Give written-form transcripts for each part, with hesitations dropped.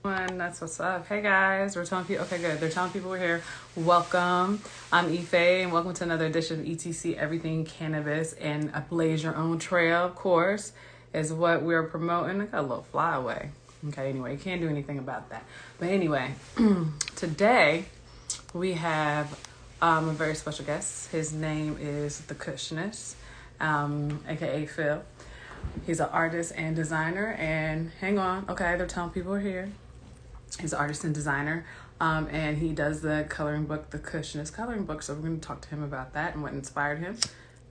That's what's up. Hey guys, we're telling people. Okay, good. They're telling people we're here. Welcome. I'm Ife, and welcome to another edition of ETC Everything Cannabis. And a blaze your own trail, of course, is what we're promoting. I got a little flyaway. Okay, anyway, you can't do anything about that. But anyway, today we have a very special guest. His name is the Kushness, aka Phil. He's an artist and designer. And hang on, okay, they're telling people we're here. He's an artist and designer, and he does the coloring book, the Kushness coloring book. So we're going to talk to him about that and what inspired him.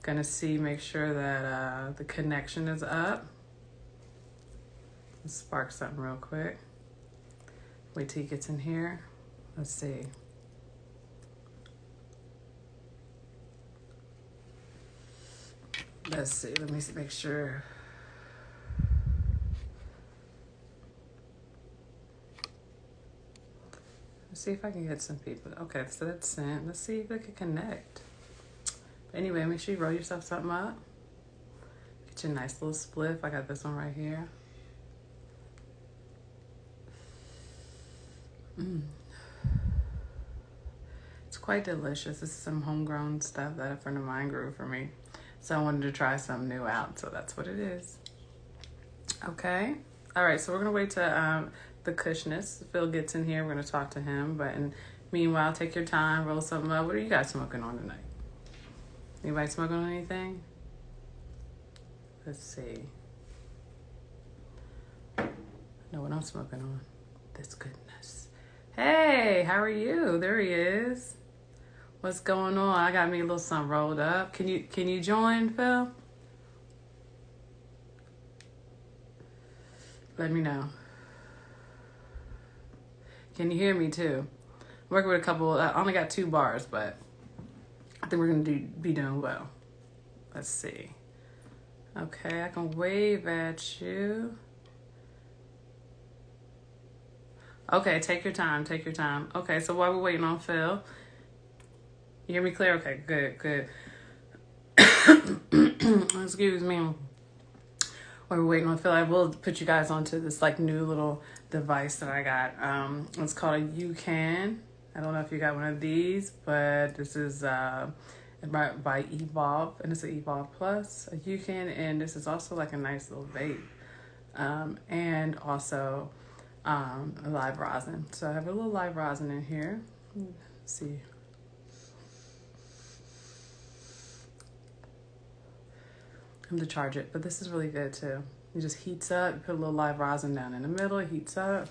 Going to make sure that the connection is up. Let's spark something real quick. Wait till he gets in here. Let's see. Let me make sure. See if I can get some people. Okay, so that's sent. Let's see if they can connect. Anyway, make sure you roll yourself something up. Get you a nice little spliff. I got this one right here. It's quite delicious. This is some homegrown stuff that a friend of mine grew for me. So I wanted to try something new out. So that's what it is. Okay. All right, so we're going to wait to the Kushness. Phil gets in here. We're going to talk to him. But meanwhile, take your time, roll something up. What are you guys smoking on tonight? Anybody smoking on anything? Let's see. I know what I'm smoking on. This goodness. Hey, how are you? There he is. What's going on? I got me a little something rolled up. Can you join, Phil? Let me know. Can you hear me too? I'm working with a couple. I only got 2 bars, but I think we're going to be doing well. Let's see. Okay, I can wave at you. Okay, take your time. Take your time. Okay, so while we're waiting on Phil, you hear me clear? Okay, good. Excuse me. While we're waiting on Phil, I will put you guys onto this new little device that I got. It's called a UCAN. I don't know if you got one of these, but this is by Evolve, and it's an Evolve Plus, a UCAN, and this is also like a nice little vape, and also a live rosin. So I have a little live rosin in here. Let's see. To charge it, but this is really good too. It just heats up. You put a little live rosin down in the middle. It heats up.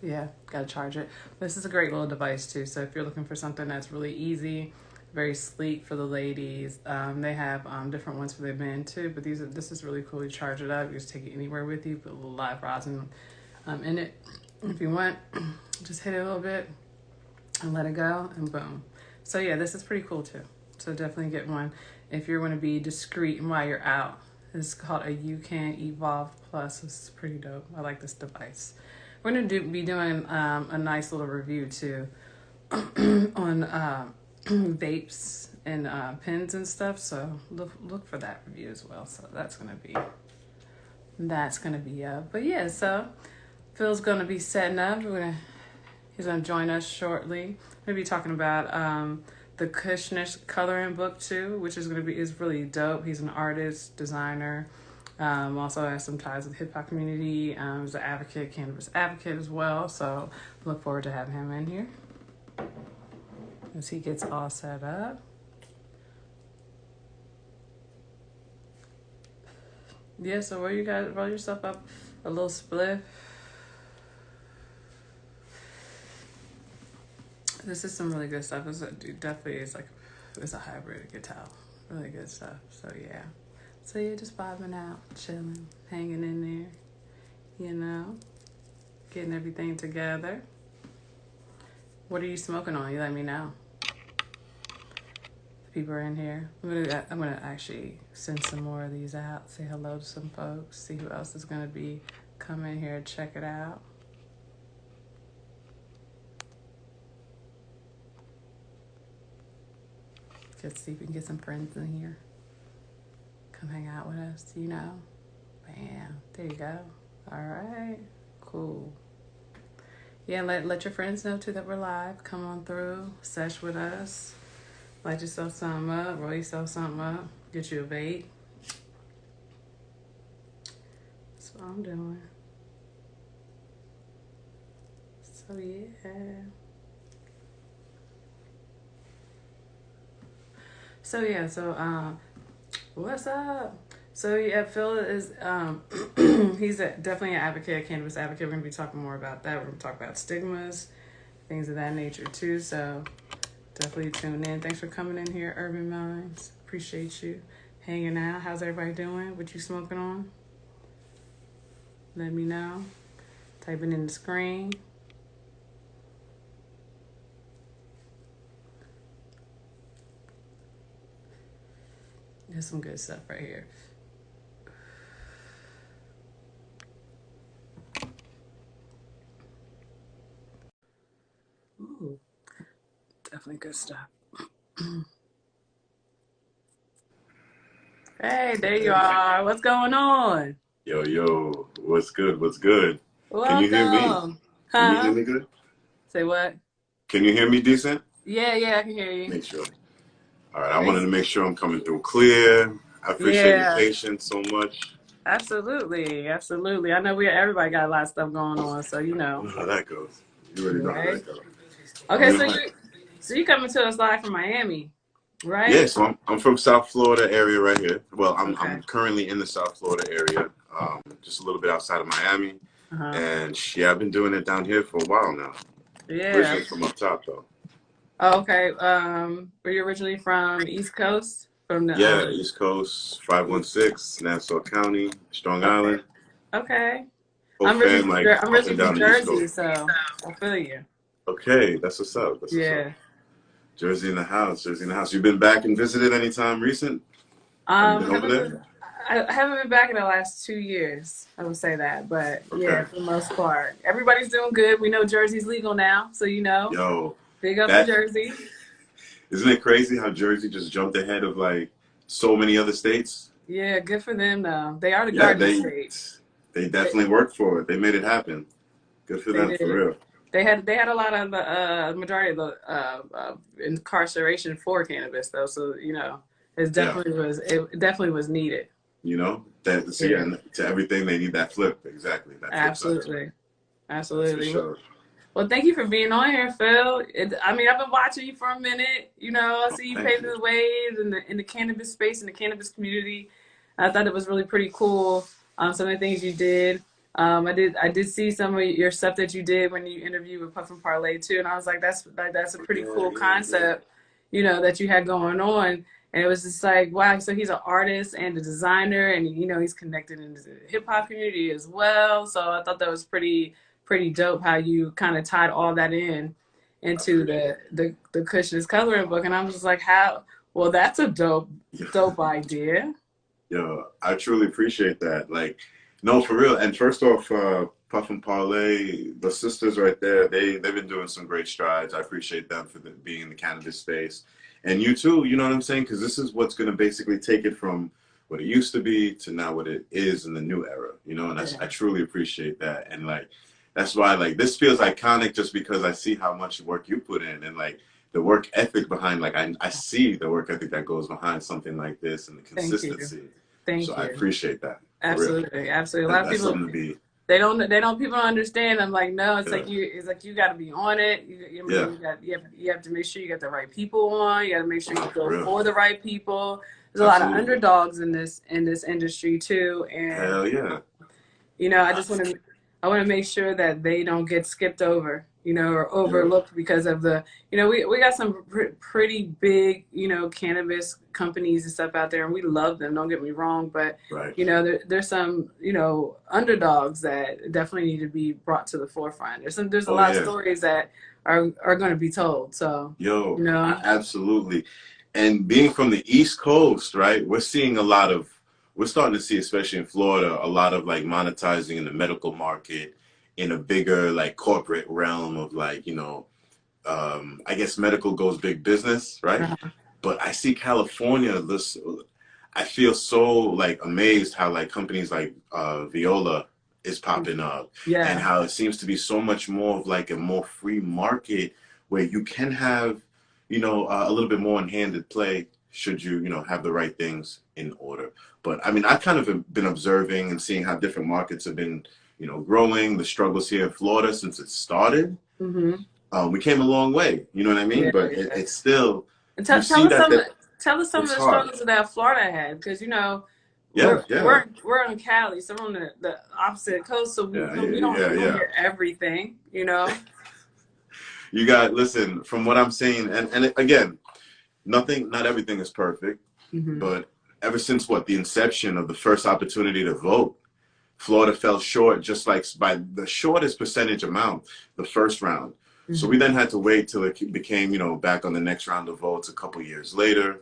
Yeah, gotta charge it. This is a great little device too. So if you're looking for something that's really easy, very sleek for the ladies, they have different ones for the men too. But this is really cool. You charge it up. You just take it anywhere with you. Put a little live rosin in it. If you want, just hit it a little bit and let it go, and boom. So yeah, this is pretty cool too. So definitely get one if you're going to be discreet and while you're out. It's called a UCAN Evolve Plus. This is pretty dope. I like this device. We're going to be doing a nice little review too on vapes and pens and stuff. So look for that review as well. So that's going to be up. But yeah, so Phil's going to be setting up. He's going to join us shortly. We're going to be talking about the Kushness coloring book too, which is really dope. He's an artist, designer. Also has some ties with the hip hop community. He's an advocate, cannabis advocate as well. So look forward to having him in here as he gets all set up. Yeah, so where you guys roll yourself up a little spliff. This is some really good stuff. It's a hybrid, you could tell. Really good stuff. So yeah. So you're just vibing out, chilling, hanging in there, getting everything together. What are you smoking on? You let me know. The people are in here. I'm gonna actually send some more of these out. Say hello to some folks. See who else is gonna be coming here. Check it out. Let's see if we can get some friends in here. come hang out with us, you know. Bam. There you go. All right. Cool. Yeah, let your friends know too that we're live. Come on through, sesh with us. Light yourself something up, roll yourself something up, get you a vape. That's what I'm doing. So yeah. So what's up? So yeah, Phil is definitely an advocate, a cannabis advocate. We're gonna be talking more about that. We're gonna talk about stigmas, things of that nature too. So definitely tune in. Thanks for coming in here, Urban Minds. Appreciate you hanging out. How's everybody doing? What you smoking on? Let me know. Typing in the screen. There's some good stuff right here. Ooh, definitely good stuff. Hey, there you are. What's going on? Yo, what's good? What's good? Can you hear me? Welcome. Can you hear Huh? me good? Say what? Can you hear me decent? Yeah, I can hear you. Make sure. All right, I wanted Thanks. to make sure I'm coming through clear. I appreciate your Yeah, patience so much. absolutely. I know everybody got a lot of stuff going on, so you You know. know how that goes. You already know how Right? that goes. Okay, You so know how, you coming to us live from Miami, yeah, right? so I'm from South Florida area right here. Well, I'm Okay. currently in the South Florida area, just a little bit outside of Miami. Uh-huh. And yeah, I've been doing it down here for a while now. Yeah. Originally from up top though. Oh, okay. Were you originally from East Coast? From the Yeah, East Coast, East. 516, Nassau County, Strong Okay. Island. Okay. Whole fam like I'm up originally and from down the East Jersey, Coast. so I feel you. Okay, that's what's up. That's what's up. Yeah. Jersey in the house. Jersey in the house. You been back and visited anytime recent? Have you been over there? I haven't been back in the last 2 years. I would say that, but yeah, Okay. for the most part, everybody's doing good. We know Jersey's legal now, so you know, Yo, big up to that Jersey. isn't it crazy how Jersey just jumped ahead of like so many other states? Yeah, good for them though. They are the Yeah, Garden they State. they They, definitely worked for it. They made it happen. Good for they them, for did. real. They had a lot of the majority of the incarceration for cannabis though, so you know, Yeah, it definitely was needed. you know that. See, Yeah, and to everything they need that flip. Exactly, that flip side to it. absolutely, That's for absolutely. sure. Well, thank you for being on here, Phil. I mean, I've been watching you for a minute. You know, I Oh, see you thank paving you. the way in the cannabis space, in the cannabis community. I thought it was really pretty cool. Some of the things you did. I did see some of your stuff that you did when you interviewed with Puff and Parlay too, and I was like, that's a pretty Yeah, cool yeah. concept, you know, that you had going on. And it was just like, wow, so he's an artist and a designer, and you know, he's connected in the hip hop community as well. So I thought that was pretty dope how you kind of tied all that in I into appreciate the Kushness coloring book, and I was just like, how? Well, that's a it. dope idea. Yo, I truly appreciate that. Like, no, for real. And first off, Puff and Parlay, the sisters right there, they've been doing some great strides. I appreciate them for being in the cannabis space, and you too. You know what I'm saying? Because this is what's going to basically take it from what it used to be to now what it is in the new era. You know, and I Yeah, truly appreciate that. And like, that's why like this feels iconic just because I see how much work you put in and like the work ethic behind like I see the work ethic that goes behind something like this and the thank you, consistency. So thank I you. appreciate that for real. Absolutely. A lot That, of that's people something to be. people don't understand. I'm like, no, Yeah, it's like you got to be on it. I yeah. mean, you have to make sure you got the right people on. You got to make sure you Nah, for go real. for the right people. There's a lot of Absolutely. underdogs in this industry too, and Hell yeah. you know, I, I want to make sure that they don't get skipped over, you know, or yeah. overlooked because of you know, we got some pretty big, you know, cannabis companies and stuff out there, and we love them. Don't get me wrong, but Right. you know, there's some, you know, underdogs that definitely need to be brought to the forefront. There's a Oh lot of yeah. stories that are going to be told. So, you Yo, know, absolutely. And being from the East Coast, right? We're starting to see, especially in Florida, a lot of like monetizing in the medical market in a bigger like corporate realm of like, I guess medical goes big business, right? uh, But I see California, this, I feel so like amazed how like companies like Viola is popping up, and Yeah. how it seems to be so much more of like a more free market where you can have, a little bit more in-handed play should you, have the right things in order. But I mean, I've kind of been observing and seeing how different markets have been, growing, the struggles here in Florida since it started. Mm-hmm. We came a long way, you know what I mean? Yeah, But yeah. it's still, And you tell see us some that tell us some of it's the hard. struggles that Florida had, because Yeah, yeah. we're in Cali, so we're on the opposite coast, so Yeah, we yeah, don't yeah, yeah. hear everything. You got, listen, from what I'm saying, and again, not everything is perfect, Mm-hmm. but ever since the inception of the first opportunity to vote, Florida fell short just like by the shortest percentage amount, the first round. So we Mm-hmm. then had to wait till it became, back on the next round of votes a couple years later.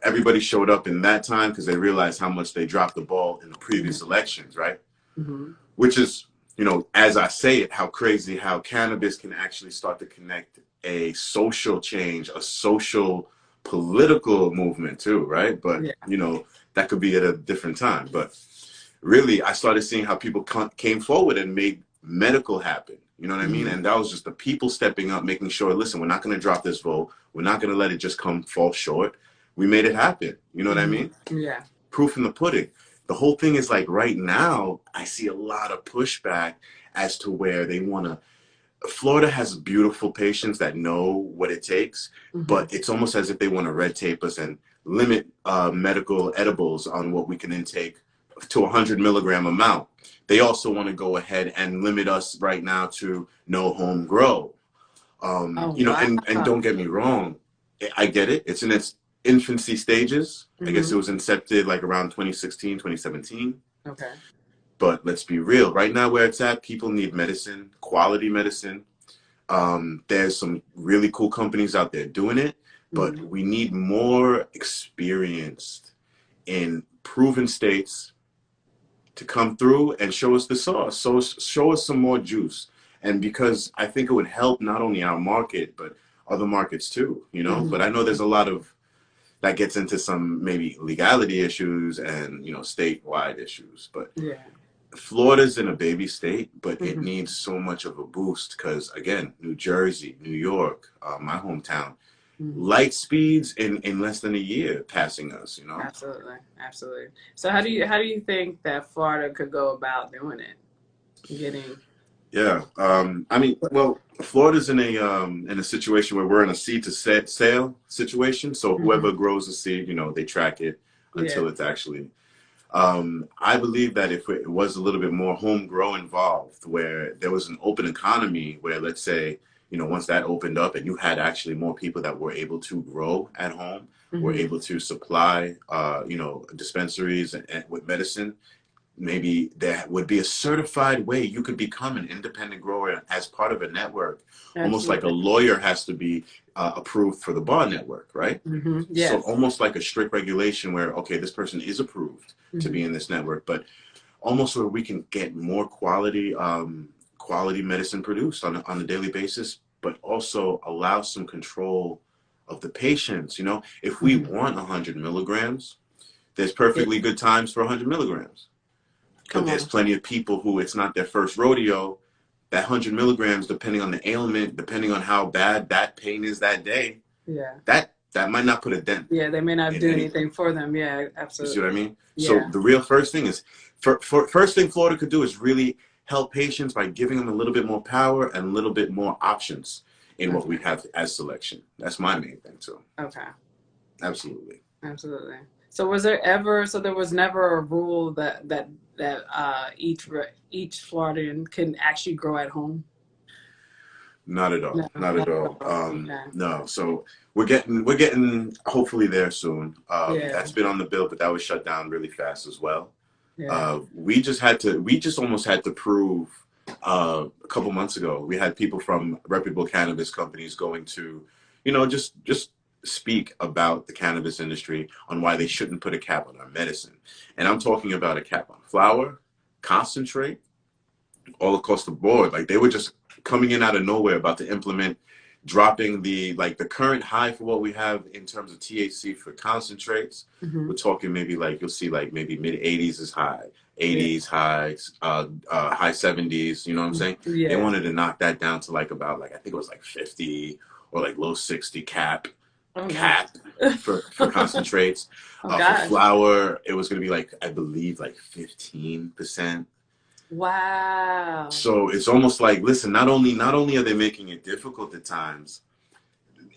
Everybody showed up in that time because they realized how much they dropped the ball in the previous elections, right? Mm-hmm. Which is, as I say it, how crazy how cannabis can actually start to connect a social change, a social political movement too, right? But, Yeah. that could be at a different time. But really, I started seeing how people came forward and made medical happen. You know what I mean? Mm-hmm. And that was just the people stepping up, making sure, listen, we're not going to drop this vote. We're not going to let it just fall short. We made it happen. You know what I mean? Mm-hmm. Yeah. Proof in the pudding. The whole thing is like right now, I see a lot of pushback as to where they want to. Florida has beautiful patients that know what it takes, Mm-hmm. but it's almost as if they want to red tape us and limit medical edibles on what we can intake to 100 milligram amount. They also want to go ahead and limit us right now to no home grow. Oh, And wow. don't get me wrong, I get it. It's in its infancy stages. I guess it Mm-hmm. was incepted like around 2016, 2017. Okay. But let's be real. Right now, where it's at, people need medicine, quality medicine. There's some really cool companies out there doing it, but Mm-hmm. we need more experienced in proven states to come through and show us the sauce. So show us some more juice. And because I think it would help not only our market, but other markets too. But I know there's a lot of that gets into some maybe legality issues and, statewide issues. But Yeah. Florida's in a baby state, but it Mm-hmm. needs so much of a boost because, again, New Jersey, New York, my hometown, Mm-hmm. light speeds in less than a year passing us. Absolutely. Absolutely. So how do you think that Florida could go about doing it? Getting Yeah. I mean, well, Florida's in a situation where we're in a seed to sale situation. So Mm-hmm. whoever grows the seed, they track it Yeah. until it's actually. I believe that if it was a little bit more home grow involved, where there was an open economy, where let's say, once that opened up and you had actually more people that were able to grow at home, were Mm-hmm. able to supply, dispensaries and with medicine, maybe there would be a certified way you could become an independent grower as part of a network, almost like a Absolutely. lawyer has to be approved for the bar network, right? Mm-hmm. So Yes. almost like a strict regulation where, okay, this person is approved to Mm-hmm. be in this network, but almost where we can get more quality medicine produced on a daily basis, but also allow some control of the patients. If we Mm-hmm. want 100 milligrams, there's It, perfectly good times for 100 milligrams. But come there's on. plenty of people who it's not their first rodeo. That 100 milligrams, depending on the ailment, depending on how bad that pain is that day, Yeah. that might not put a dent Yeah. They may not in do anything. anything for them. Yeah. You see what I Absolutely. mean? So Yeah. the real first thing is, first thing Florida could do is really help patients by giving them a little bit more power and a little bit more options in what we Okay. have as selection. That's my main thing too. Okay. Absolutely. Absolutely. So there was never a rule that each Floridian can actually grow at home? Not at all. No, Not not at at all. all. Okay. No. So we're getting hopefully there soon. Yeah. That's been on the bill, but that was shut down really fast as well. Yeah. We just almost had to prove a couple months ago. We had people from reputable cannabis companies going to, just speak about the cannabis industry on why they shouldn't put a cap on our medicine. And I'm talking about a cap on flower, concentrate, all across the board. Like they were just coming in out of nowhere about to implement dropping the current high for what we have in terms of THC for concentrates. Mm-hmm. We're talking maybe like you'll see like maybe mid 80s is high, Yeah. 80s highs, high 70s. You know what I'm saying? They Yeah. wanted to knock that down to like about like I think it was like 50 or like low 60 cap Oh, nice. for concentrates. Oh, For gosh. flour, it was going to be like I believe like 15%. Wow. So it's almost like, listen, not only are they making it difficult at times,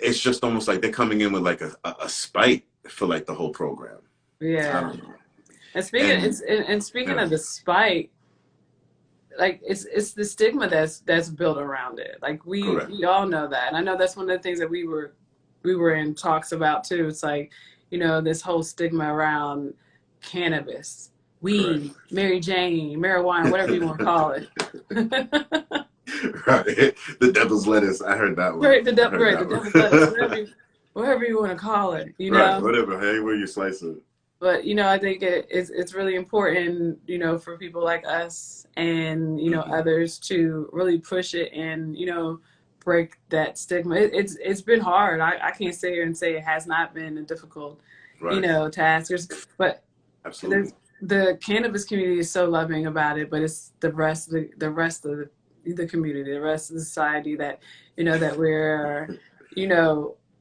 it's just almost like they're coming in with like a spite for like the whole program. I Yeah. don't know. And speaking Yeah, of the spite, like it's the stigma that's built around it. Like correct. we all know that. And I know that's one of the things that we were in talks about too. It's like, this whole stigma around cannabis, Correct. weed, Mary Jane, marijuana, whatever you want to call it. Right. The devil's lettuce. I heard that one. Right, the I heard that devil's lettuce, one. whatever you want to call it, Right. Whatever. Hey, where you slice it. But I think it's really important, for people like us and others to really push it and break that stigma. It's been hard. I can't sit here and say it has not been a difficult Right. task. But Absolutely. the cannabis community is so loving about it, but it's the rest of the community, the rest of the society that that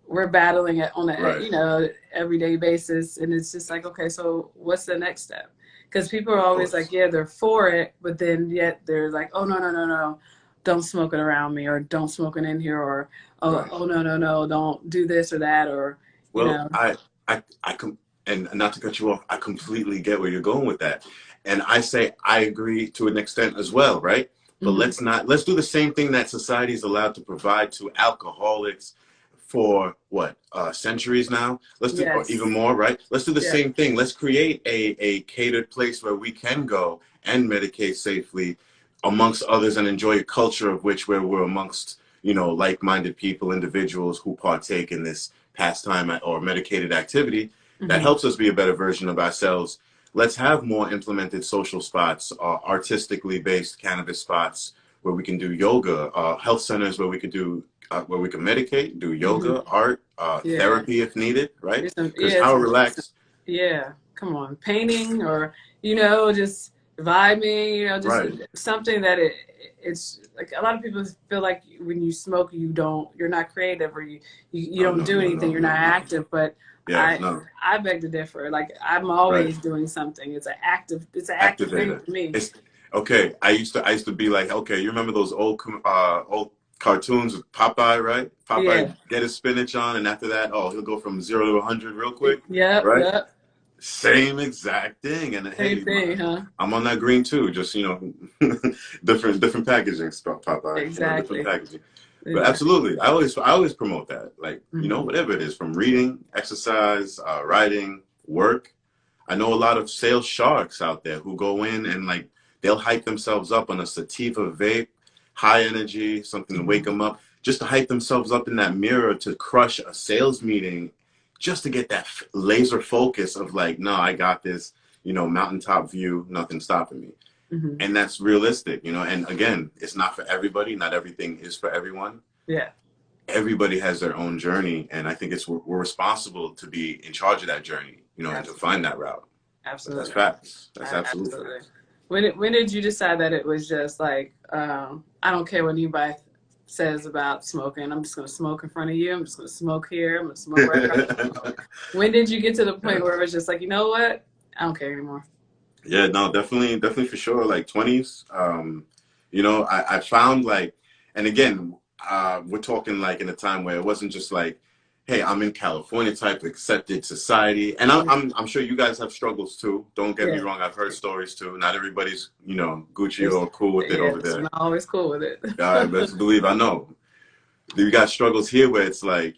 we're battling it on a Right. everyday basis, and it's just like, okay, so what's the next step? Because people are always like, yeah, they're for it, but then yet they're like, oh no, don't smoke it around me, or don't smoke it in here, or Right. oh no, don't do this or that, or Well, and not to cut you off, I completely get where you're going with that. And I say I agree to an extent as well, right? But Mm-hmm. let's do the same thing that society is allowed to provide to alcoholics for what, centuries now? Let's do, or even Yes. more, right? Let's do the Yeah. same thing. Let's create a catered place where we can go and medicate safely amongst others and enjoy a culture of which where we're amongst, like-minded people, individuals who partake in this pastime or medicated activity that Mm-hmm. helps us be a better version of ourselves. Let's have more implemented social spots, artistically based cannabis spots where we can do yoga, health centers where we could do where we can medicate, do Mm-hmm. yoga, art, Yeah. therapy if needed, right? It's some, Because yeah, how relaxed, yeah. Come on, painting, or just vibing, just right? something that it's like a lot of people feel like when you smoke, you're not creative, or you No, don't no, do no, anything, no, you're no, not no. active. But Yeah, I no, I beg to differ. Like, I'm right. always doing something. It's an active thing Activator. for me. It's okay. I used to be like, okay, you remember those old cartoons with Popeye, right? Yeah. Popeye get his spinach on, and after that, oh, he'll go from 0 to 100 real quick, Yep. right? Yep. Same exact thing. And Same hey, thing, huh? I'm on that green too. Just different packaging. Spell Popeye, different Exactly. packaging. But Exactly. absolutely, I always promote that. Like, Mm-hmm. whatever it is, from reading, exercise, writing, work. I know a lot of sales sharks out there who go in and like they'll hype themselves up on a sativa vape, high energy, something to wake Mm-hmm. them up, just to hype themselves up in that mirror to crush a sales meeting, just to get that laser focus of like, no, I got this, mountaintop view, nothing stopping me. Mm-hmm. And that's realistic, and again, it's not for everybody. Not everything is for everyone. Yeah. Everybody has their own journey, and I think we're responsible to be in charge of that journey, and to find Absolutely. that route. But that's Absolutely. facts. That's absolute Absolutely. facts. When did you decide that it was just like, I don't care what anybody says about smoking. I'm just going to smoke in front of you. I'm just going to smoke here. I'm going to smoke right across the road. When did you get to the point where it was just like, you know what? I don't care anymore. Yeah, no, definitely for sure. Like 20s. I found like, and again, we're talking like in a time where it wasn't just like, hey, I'm in California type accepted society, and I'm Yeah. I'm sure you guys have struggles too. Don't get me Yeah. wrong. I've heard stories too. Not everybody's Gucci It's, or cool with it yeah. over It's there. not always cool with it. Best believe I know. We got struggles here where it's like,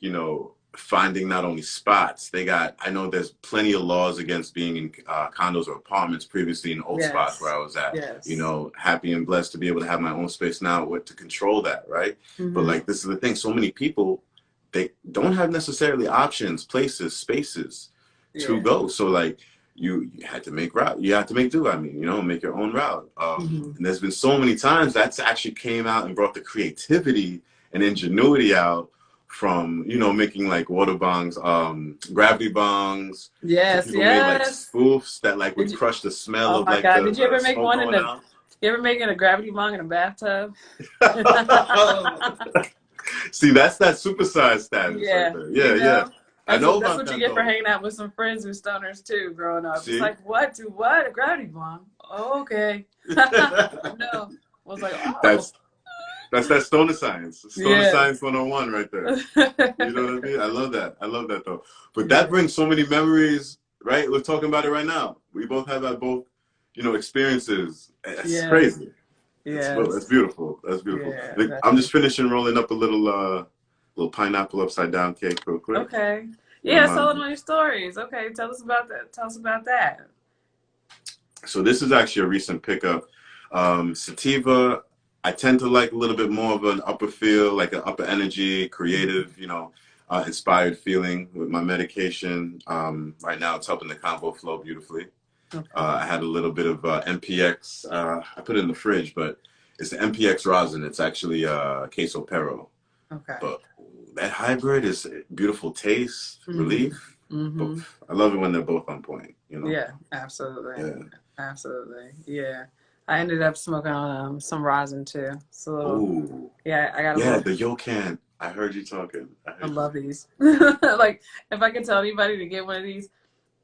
finding not only spots, I know there's plenty of laws against being in condos or apartments previously in old spots where Yes. I was at, Yes. happy and blessed to be able to have my own space now to control that, right? But Mm-hmm. like, this is the thing. So many people, they don't have necessarily options, places, spaces to Yeah. go. So like, you had to make route. You had to make do. I mean, make your own route. Mm-hmm. And there's been so many times that's actually came out and brought the creativity and ingenuity out from, you know, making like water bongs, gravity bongs, to Yes, people made like yes. spoofs that like Did would you? crush the smell Oh of my like God! Did you the ever make smoke one in going the? out. You ever make it a gravity bong in a bathtub? See, that's that supersized status right Yeah, there. you Yeah, yeah. know, I know that's about what you that get for though. hanging out with some friends who stoners too. Growing up, it's See? like what? Do what? A gravity bong? Oh, okay. No, I was like, oh, That's that stoner science. Stoner yeah, science 101 right there. You know what I mean? I love that. I love that though. But that yeah, brings so many memories, right? We're talking about it right now. We both have had both, you know, experiences. It's yeah, crazy. That's yes, beautiful. That's beautiful. yeah. Like, I'm Definitely. just finishing rolling up a little pineapple upside down cake real quick. Okay. You don't Yeah, tell mind? them your stories. Okay, tell us about that. Tell us about that. So this is actually a recent pickup. Sativa, I tend to like a little bit more of an upper feel, like an upper energy, creative, you know, inspired feeling with my medication. Right now, it's helping the combo flow beautifully. Okay. I had a little bit of MPX. I put it in the fridge, but it's the MPX rosin. It's actually queso pero. Okay. But that hybrid is beautiful taste, Mm-hmm. relief. Mm-hmm. Both. I love it when they're both on point, you know? Yeah, absolutely. Yeah. Absolutely. Yeah. I ended up smoking on some rosin too. So Ooh. yeah, I got a Yeah, little the Yokan. I heard you talking. I I heard you. love these. Like if I could tell anybody to get one of these,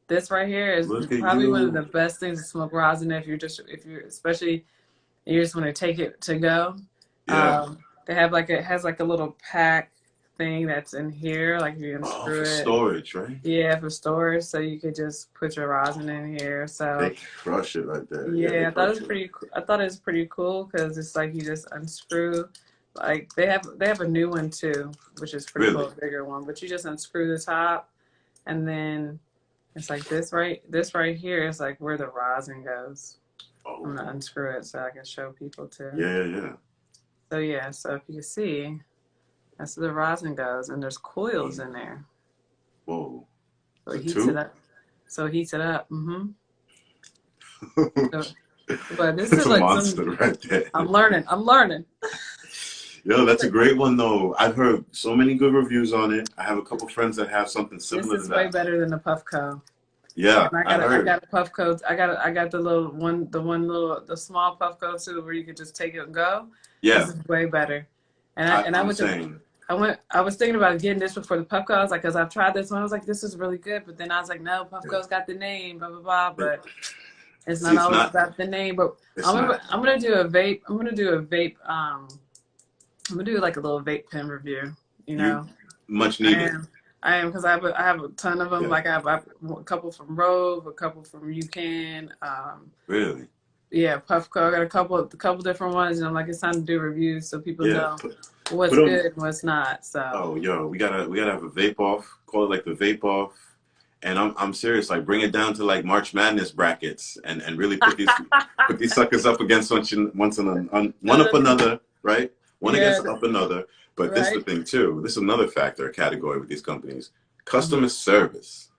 this right here is Look at probably one of the you. best things to smoke rosin if you're especially you just want to take it to go. Yeah. They have like it has like a little pack thing that's in here, like you Oh, unscrew for it. storage, right? Yeah, for storage, so you could just put your rosin in here. They So crush it right there. Yeah, they yeah, I thought it crush was it. pretty. I thought it was pretty cool because it's like you just unscrew. Like they have a new one too, which is pretty cool, Really? a bigger one. But you just unscrew the top, and then it's like this right here is like where the rosin goes. I'm Oh, gonna unscrew it so I can show people too. yeah, yeah, yeah. So yeah, so if you can see, that's where the rosin goes, and there's coils Mm. in there. Whoa. So Is it it heats it two? up. So it heats it up. So, but this It's is a like some. monster right there. I'm learning. I'm learning. Yo, that's a great one though. I've heard so many good reviews on it. I have a couple friends that have something This similar to is way that. better than the Puffco. Yeah, And I I heard. got a Puffco. I got the little one, the small Puffco too, where you could just take it and go. This Yeah, is way better. And I I'm went to saying. I was thinking about getting this before the Puffco. I was like, because I've tried this one. I was like, this is really good. But then I was like, no, Yeah. Puffco's got the name, blah blah blah. It, But it's see, not it's always not. about the name. But It's not. I'm gonna do a vape. I'm gonna do a vape. I'm gonna do like a little vape pen review. You You know, much I needed. am. I am because I have a ton of them. Yeah, Like I have a couple from Rove, a couple from UCAN. really. Yeah, Puffco. I got a couple different ones, and I'm like, it's time to do reviews so people Yeah. know Put what's them. good and what's not. So Oh, yo, we gotta have a vape off. Call it like the vape off. And I'm serious. Like, bring it down to like March Madness brackets, and really put these suckers up against one up another, right? One yeah, against up another. But this is the right. thing too. This is another factor, category with these companies. Customer service.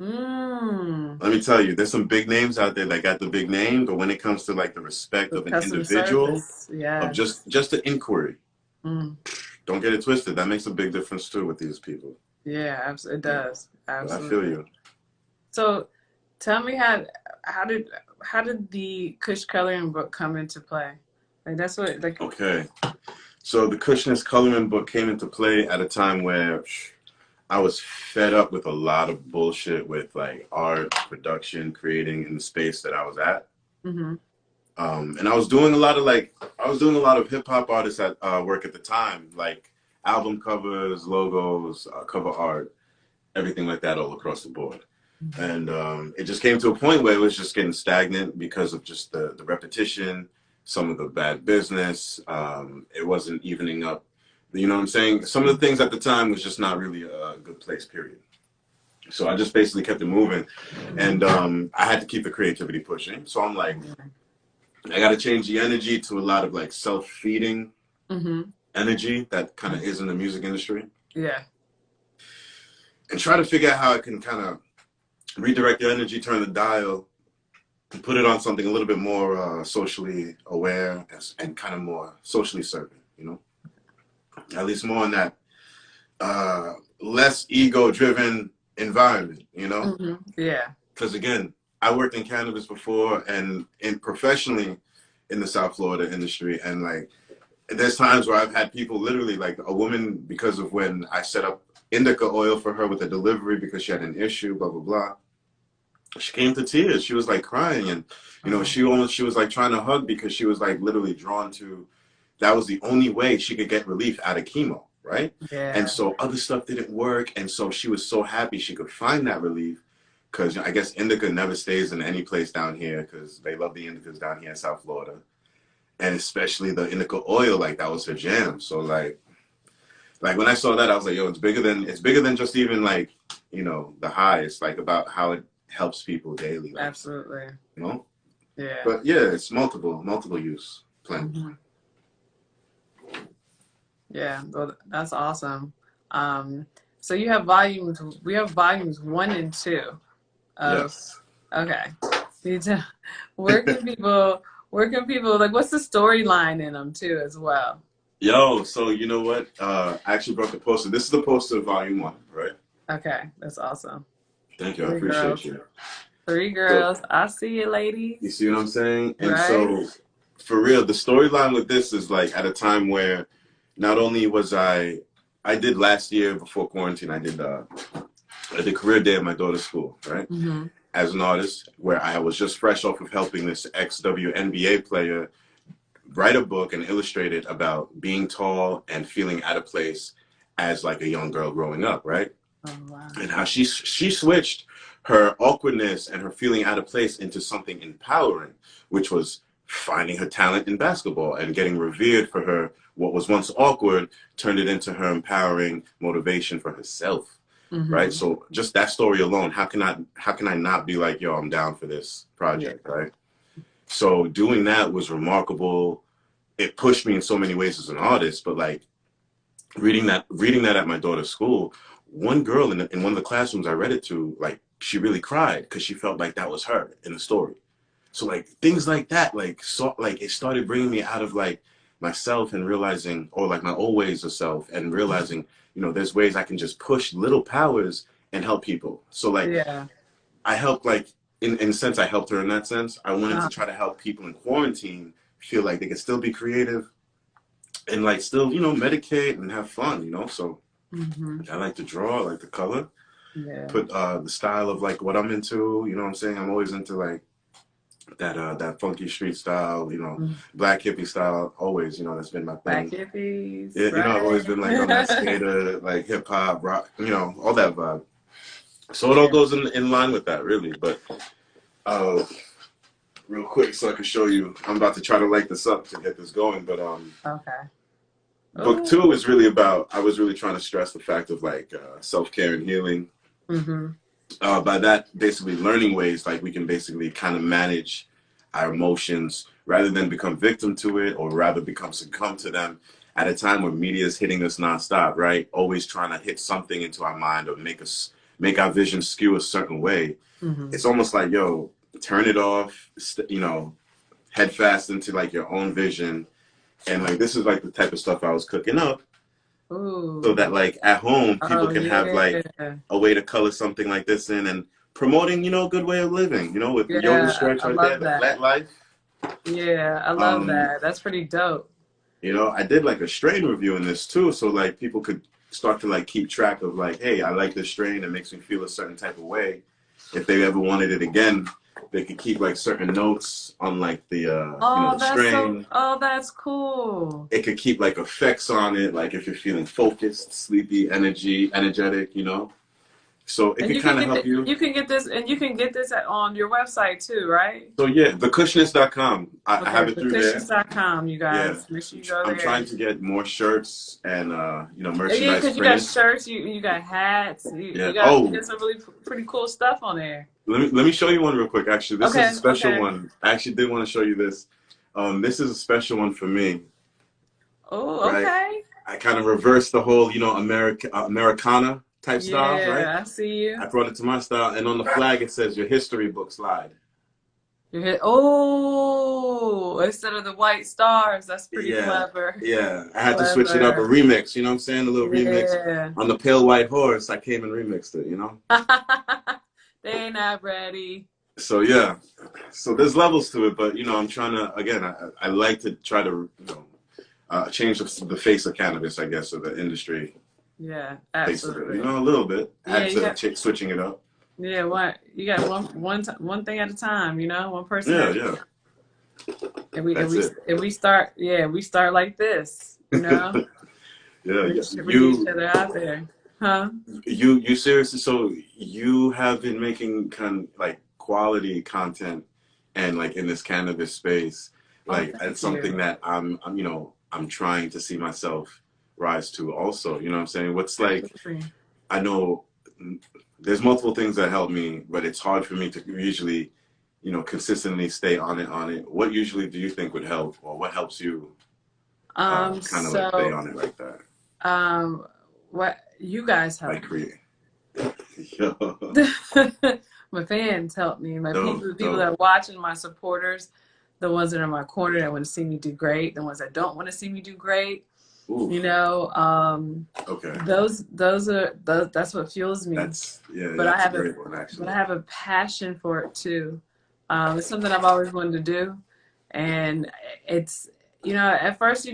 Mm. Let me tell you, there's some big names out there that got the big name, but when it comes to like the respect With of an customer individual, service, of yes. just an inquiry, Mm. don't get it twisted. That makes a big difference too with these people. Yeah, it Yeah, does but I feel absolutely. you. So, tell me how did how did the Kush coloring book come into play? Like that's what like. Okay. So the Kushness coloring book came into play at a time where I was fed up with a lot of bullshit with like art, production, creating in the space that I was at. Hmm. And I was doing a lot of hip hop artists at work at the time, like album covers, logos, cover art, everything like that all across the board. And it just came to a point where it was just getting stagnant because of just the repetition, some of the bad business. It wasn't evening up. You know what I'm saying? Some of the things at the time was just not really a good place, period. So I just basically kept it moving. And I had to keep the creativity pushing. So I'm like, I got to change the energy to a lot of like self-feeding Hmm. energy that kind of is in the music industry Yeah. and try to figure out how I can kind of redirect the energy, turn the dial, and put it on something a little bit more socially aware and kind of more socially serving, you know, at least more on that less ego-driven environment, you know? Yeah. Because again, I worked in cannabis before and professionally in the South Florida industry, and like there's times where I've had people literally, like a woman, because of when I set up indica oil for her with a delivery because she had an issue, blah blah blah. She came to tears. She was like crying, and you know, she was like trying to hug because she was like literally drawn to. That was the only way she could get relief out of chemo, right? Yeah. And so other stuff didn't work, and so she was so happy she could find that relief, because I guess indica never stays in any place down here because they love the indicas down here in South Florida, and especially the indica oil. Like that was her jam. So like when I saw that, I was like, yo, it's bigger than just even like, you know, the high. It's like about how it helps people daily. Like, absolutely. You know? Yeah. But yeah, it's multiple use plant. Yeah, well, that's awesome. So you have volumes. We have volumes 1 and 2. Yes. Okay. Where can people? Like? What's the storyline in them too, as well? Yo, so you know what? I actually brought the poster. This is the poster of volume 1, right? Okay, that's awesome. Thank you. I appreciate you. 3 girls. So, I see you, ladies. You see what I'm saying? And right? So, for real, the storyline with this is like at a time where not only was I did last year before quarantine, I did career day at my daughter's school, right? As an artist, where I was just fresh off of helping this ex-WNBA player write a book and illustrate it about being tall and feeling out of place as like a young girl growing up, right? Oh, wow. And how she switched her awkwardness and her feeling out of place into something empowering, which was finding her talent in basketball and getting revered for her. What was once awkward turned it into her empowering motivation for herself, right? So just that story alone, how can I not be like, yo, I'm down for this project, right? So doing that was remarkable. It pushed me in so many ways as an artist, but like reading that at my daughter's school, one girl in one of the classrooms I read it to, like she really cried because she felt like that was her in the story. So like things like that, like it started bringing me out of like myself and realizing, or like my old ways of self, and realizing, you know, there's ways I can just push little powers and help people. So like I helped, like in a sense, I helped her in that sense. I wanted to try to help people in quarantine feel like they could still be creative and like still, you know, medicate and have fun, you know. So I like to draw, I like to color, put the style of like what I'm into, you know what I'm saying? I'm always into like that funky street style, you know, black hippie style, always, you know, that's been my thing. Black hippies. Yeah, you know, I've always been like on that skater, like hip hop, rock, you know, all that vibe. So it all goes in line with that, really. But real quick, so I can show you, I'm about to try to light this up to get this going, but book 2 is really about, I was really trying to stress the fact of like self-care and healing. By that, basically learning ways like we can basically kind of manage our emotions rather than become victim to it, or rather succumb to them at a time where media is hitting us nonstop, right? Always trying to hit something into our mind or make our vision skew a certain way. It's almost like, yo, turn it off, you know, head fast into like your own vision. And like, this is like the type of stuff I was cooking up. So that like at home, people can have like a way to color something like this in, and promoting, you know, a good way of living, you know, with the yoga stretch right there, the flat life. Yeah, I love that. That's pretty dope. You know, I did like a strain review in this too, so like people could start to like keep track of like, hey, I like this strain, it makes me feel a certain type of way. If they ever wanted it again, they could keep like certain notes on like the you know, the strain. That's cool. It could keep like effects on it, like if you're feeling focused, sleepy, energetic, you know. So it can kind of help you. You can get this, and you can get this on your website too, right? So yeah, thekushness.com. I have it through there. Kushness.com, you guys. Make sure you go there. I'm trying to get more shirts and you know, merchandise. Yeah, because you got shirts, you got hats, you got some really pretty cool stuff on there. Let me show you one real quick. Actually, this is a special one. I actually did want to show you this. This is a special one for me. Oh, okay. Right? I kind of reversed the whole, you know, Americana type style, right? Yeah, I see you. I brought it to my style, and on the flag it says your history book slide. You hit, oh, instead of the white stars. That's pretty Yeah, clever. yeah. I had to switch it up, a Clever. remix. You know what I'm saying? A little remix Yeah. on the Pale White Horse. I came and remixed it. You know. They ain't not ready. So yeah, so there's levels to it, but you know, I'm trying to again. I like to try to change the face of cannabis, I guess, of the industry. Yeah, Face of it, absolutely. you know, a little bit. Yeah, Add you to got switching it up. yeah, what you got one thing at a time, you know, one person Yeah, at a yeah. time. And we and That's we it. and we start we start like this, you know. Yeah, We yeah. we get each other out there. Huh? You seriously? So you have been making kind of like quality content, and like in this cannabis space, Oh, like thank it's something you. that I'm trying to see myself rise to. Also, you know what I'm saying? What's like Absolutely. I know there's multiple things that help me, but it's hard for me to usually, consistently stay on it. What usually do you think would help, or what helps you kind of like stay So on it like that? um what you guys Like help me. create. Yo, My fans help me. My people, dope, the people that dope. are watching, my supporters, the ones that are in my corner that want to see me do great, the ones that don't want to see me do great. You Oof. know, Okay. that's what fuels me. Yeah, But I that's a have a great one but I actually. have a passion for it too. It's something I've always wanted to do, and it's at first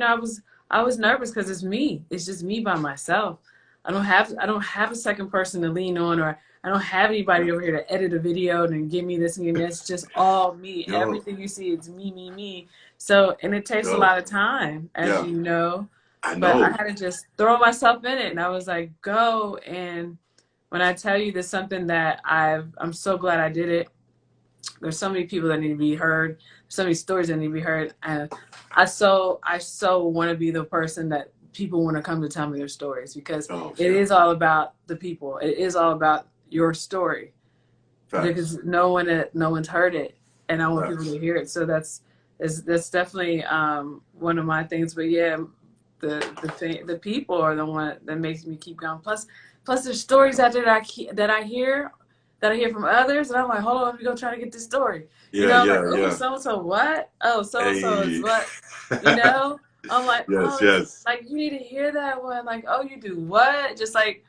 I was nervous because it's me. It's just me by myself. I don't have a second person to lean on, or I don't have anybody Yeah. over here to edit a video and give me this and give me this. It's just all me. Yo, Everything you see, it's me, me, me. So, and it takes a yo, lot of time, as yeah, you know. I But I know. had to just throw myself in it, and I was like, go. And when I tell you there's something that I'm so glad I did it. There's so many people that need to be heard, so many stories that need to be heard, and I so want to be the person that people want to come to tell me their stories, because Oh, it yeah. is all about the people. It is all about your story, Facts, because no one's heard it, and I want people facts. to hear it. So that's definitely one of my things. But yeah, the people are the one that makes me keep going. Plus there's stories out there that I hear from others, and I'm like, hold on, let me go try to get this story. Yeah, I'm like, yeah, oh, yeah. so and so what? Oh, so and so is Hey. what? You know, I'm like, Yes, oh, yes. like you need to hear that one. Like, oh, you do what? Just like,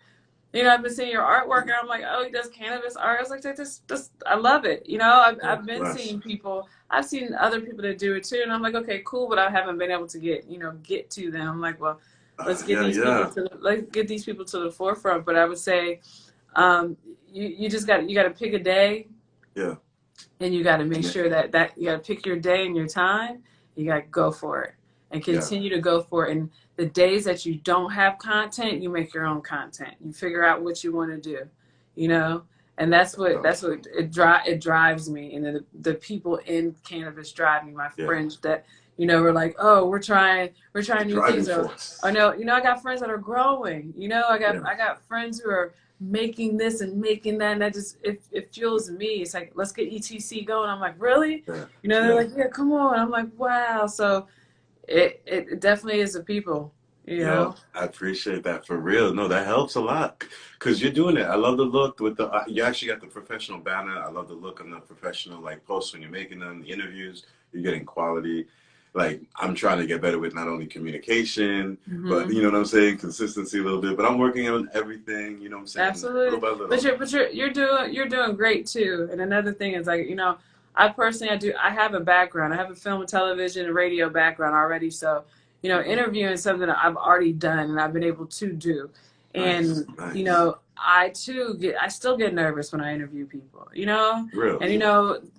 I've been seeing your artwork, and I'm like, oh, he does cannabis art. I was like, this, I love it. Yeah, I've been bless. seeing people. I've seen other people that do it too, and I'm like, okay, cool, but I haven't been able to get to them. I'm like, well, Yeah, yeah, let's get these people to the forefront. But I would say, you just got to pick a day, yeah. and you got to make And sure that you got to pick your day and your time. You got to go for it and yeah, continue to go for it. And the days that you don't have content, you make your own content. You figure out what you want to do, you know. And that's what it drives me. And the people in cannabis drive me. My yeah. friends that were like, oh, we're trying new Driving things. Or force. I know, I got friends that are growing. I got Yeah. I got friends who are making this and making that, and that just it fuels me. It's like, let's get ETC going. I'm like, really? Yeah, They're yeah. like, yeah, come on. I'm like, wow. So it definitely is the people, Yo, I appreciate that for real. No, that helps a lot because you're doing it. I love the look with you actually got the professional banner. I love the look on the professional like posts when you're making them, the interviews. You're getting quality. Like I'm trying to get better with not only communication, but hmm you know what I'm saying, consistency a little bit. But I'm working on everything. You know what I'm saying, little Absolutely. by But little. you're doing great too. And another thing is, like, I personally, I have a background. I have a film and television and radio background already. So, Hmm. interviewing is something that I've already done and I've been able to do. Nice, And, nice. I still get nervous when I interview people, Real, and,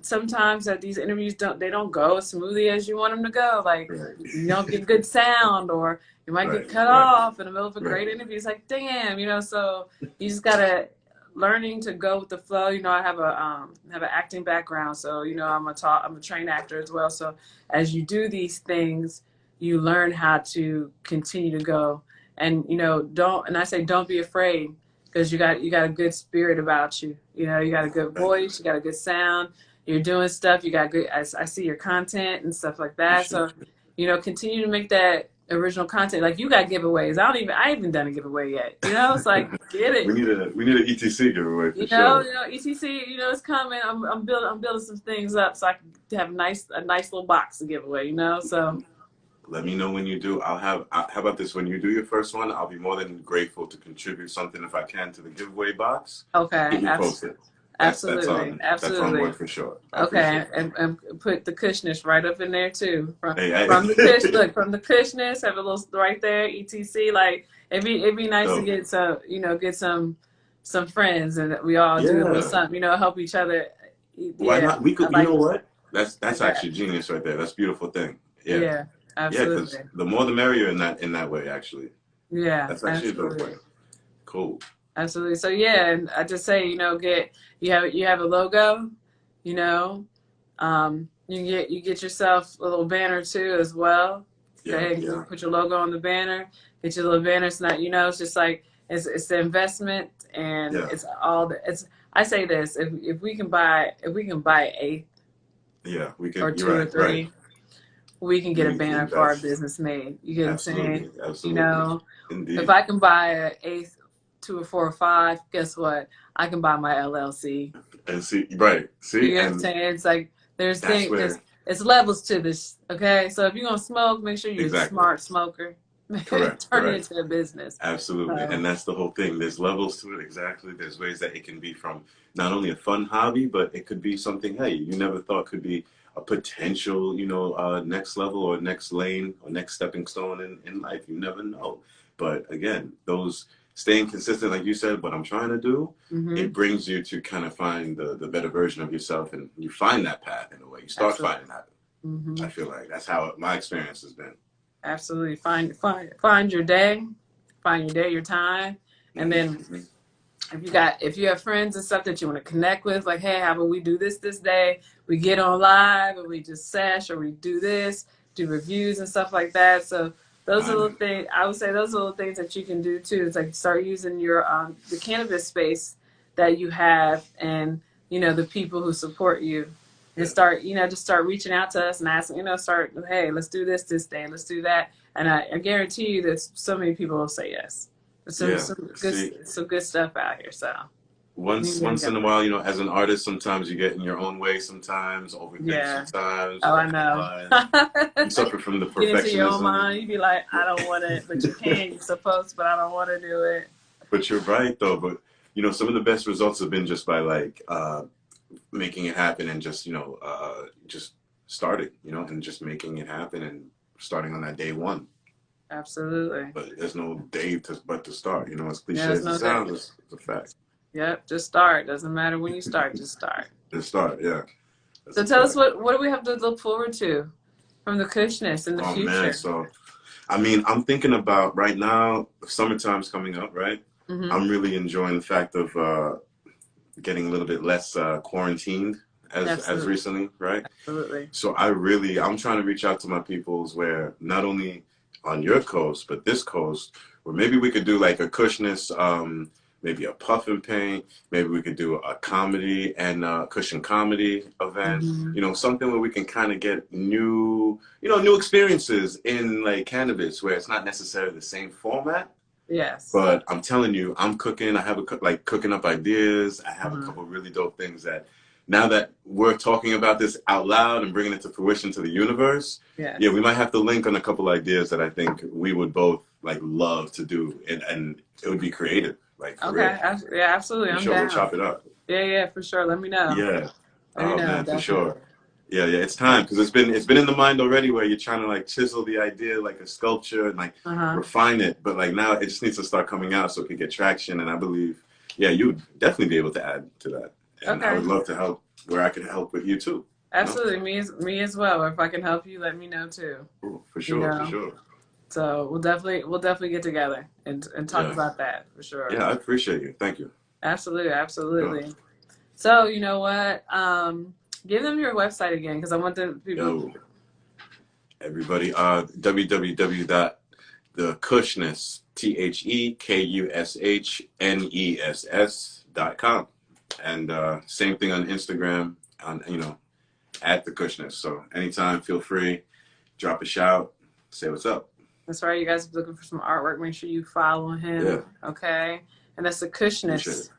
sometimes that these interviews don't go as smoothly as you want them to go. Like, right, you don't get good sound, or you might get right, cut right, off in the middle of a right. great interview. It's like, damn, so you just gotta learning to go with the flow. I have an acting background, so I'm a trained actor as well. So as you do these things, you learn how to continue to go, and I say don't be afraid, because you got a good spirit about you. You got a good Thank you. voice, you got a good sound. You're doing stuff. You got good. I see your content and stuff like that. Appreciate So you. continue to make that. original content. Like you got giveaways. I ain't even done a giveaway yet. You know, it's like get it. We need an ETC giveaway for You sure. know, ETC. You know, it's coming. I'm building some things up so I can have a nice little box to give away. You know, so. Let me know when you do. How about this? When you do your first one, I'll be more than grateful to contribute something if I can to the giveaway box. Okay. Keep me posted. Absolutely. That's on board for sure. I Okay, appreciate that. and put the Kushness right up in there too. Hey, From the Kush, look, from the Kushness, have a little right there, etc. Like it'd be nice to so, get some, you know, get some friends, and we all do a little yeah. something, you know, help each other. Why Yeah, not? We I could. You like know what? That's that. actually genius right there. That's a beautiful thing. Yeah. Yeah, Yeah, because absolutely. the more the merrier in that way. Actually, Yeah, that's actually a dope absolutely. way. Cool. Absolutely. So yeah, and I just say, you know, you have a logo, you know, you get yourself a little banner too as well. Go Yeah, ahead yeah, and put your logo on the banner. Get your little banner. It's not, you know, it's just like it's the investment and yeah, it's all the it's. I say this: if we can buy an eighth yeah. We or could. You're two or right. Right. three, we can get a We can banner for our invest. business made. You get what I'm saying? Absolutely. You Absolutely. know, if Indeed. I can buy an eighth, two or four or five, guess what? I can buy my LLC. And see, right. You See, get what I'm and saying? It's like that's where it's levels to this. Okay, so if you're gonna smoke, make sure you're a exactly. smart smoker. Correct. Turn it Correct. into a business. Absolutely. So And that's the whole thing. There's levels to it. Exactly. There's ways that it can be from not only a fun hobby, but it could be something, hey, you never thought could be a potential, next level or next lane or next stepping stone in life. You never know. But again, those staying consistent, like you said, what I'm trying to do, hmm it brings you to kind of find the better version of yourself and you find that path in a way. You start absolutely. finding that. hmm I feel like that's how my experience has been. Absolutely. Find your day. Find your day, your time, and then Mm-hmm. if you have friends and stuff that you want to connect with, like, hey, how about we do this day? We get on live and we just sesh or we do this, do reviews and stuff like that. So those are Fine. little things. I would say those are little things that you can do too. It's like start using your the cannabis space that you have, and you know the people who support you, and Yeah. start just start reaching out to us and asking, start, hey, let's do this day, let's do that, and I guarantee you that so many people will say yes. Yeah. See, Some good stuff out here. So once in a while, as an artist, sometimes you get in your own way. Sometimes overthink. yeah. Sometimes Oh, I know. overanalyze. You suffer from the Get into your own perfectionism. mind. You be like, I don't want it, but you can. You're supposed to, but I don't want to do it. But you're right though. But some of the best results have been just by like making it happen and just just starting. And just making it happen and starting on that day one. Absolutely. But there's no day but to start. As Yeah, cliche there's as it no that. sounds, it's a fact. Yep, just start. Doesn't matter when you start, just start. Just start, yeah. That's So a tell us fact. what do we have to look forward to from the Kushness in the Oh man, future? so I mean, I'm thinking about right now, summertime's coming up, right? Mm-hmm. I'm really enjoying the fact of getting a little bit less quarantined as Absolutely. recently, right? Absolutely. So I'm trying to reach out to my peoples where not only on your coast, but this coast, where maybe we could do like a Kushness, maybe a puff and paint, maybe we could do a comedy and cushion comedy event, Mm-hmm. something where we can kind of get new experiences in like cannabis where it's not necessarily the same format. Yes. But I'm telling you, I'm cooking. I have like cooking up ideas. I have a Mm-hmm. couple really dope things that now that we're talking about this out loud and bringing it to fruition to the universe, Yes. yeah, we might have to link on a couple ideas that I think we would both like love to do, and it would be creative, like for real. Okay. Yeah, absolutely. For I'm sure, we'll down. chop it up. Yeah, for sure. Let me know. Yeah. Let me Oh know, man, for definitely. sure. Yeah, yeah, it's time because it's been in the mind already where you're trying to like chisel the idea like a sculpture and like Uh-huh. refine it, but like now it just needs to start coming out so it can get traction. And I believe, yeah, you would definitely be able to add to that, and I Okay. would love to help where I can help with you too. Absolutely. Me as well. If I can help you, let me know too. Ooh, for You sure, for know. sure. So we'll definitely get together and talk Yeah, about that for sure. yeah, I appreciate you. Thank you. Absolutely, Yo, absolutely. So you know what? Give them your website again because I want the people. yo, everybody, www.thekushness, TheKushNess.com, and same thing on Instagram, on at the Kushness. So anytime, feel free, drop a shout, say what's up. That's right. You guys are looking for some artwork. Make sure you follow him. Yeah. Okay. And that's the Appreciate Kushness. it.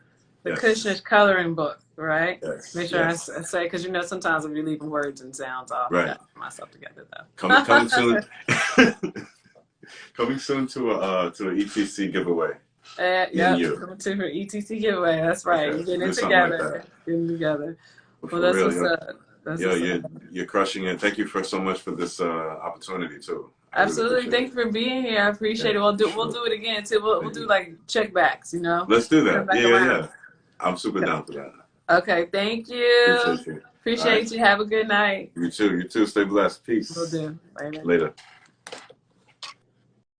The Yes. Kushness coloring book, right? Yes. Make sure Yes. I say, because sometimes if you're leaving words and sounds off, I Right. got to get myself together though. Coming soon. Coming soon to an ETC giveaway. Yeah, coming to her ETC giveaway. That's right. Okay. You're getting it Something together. Getting together. But Well, for that's real, what's up. That's yo, what's up. you're crushing it. Thank you so much for this opportunity too. Absolutely. Thank you for being here. I appreciate it. We'll do it again too. We'll do like check backs, Let's do that. Yeah. I'm super down for that. Okay, thank you. Appreciate you. Appreciate you. Have a good night. You too. Stay blessed. Peace. Will do. Later.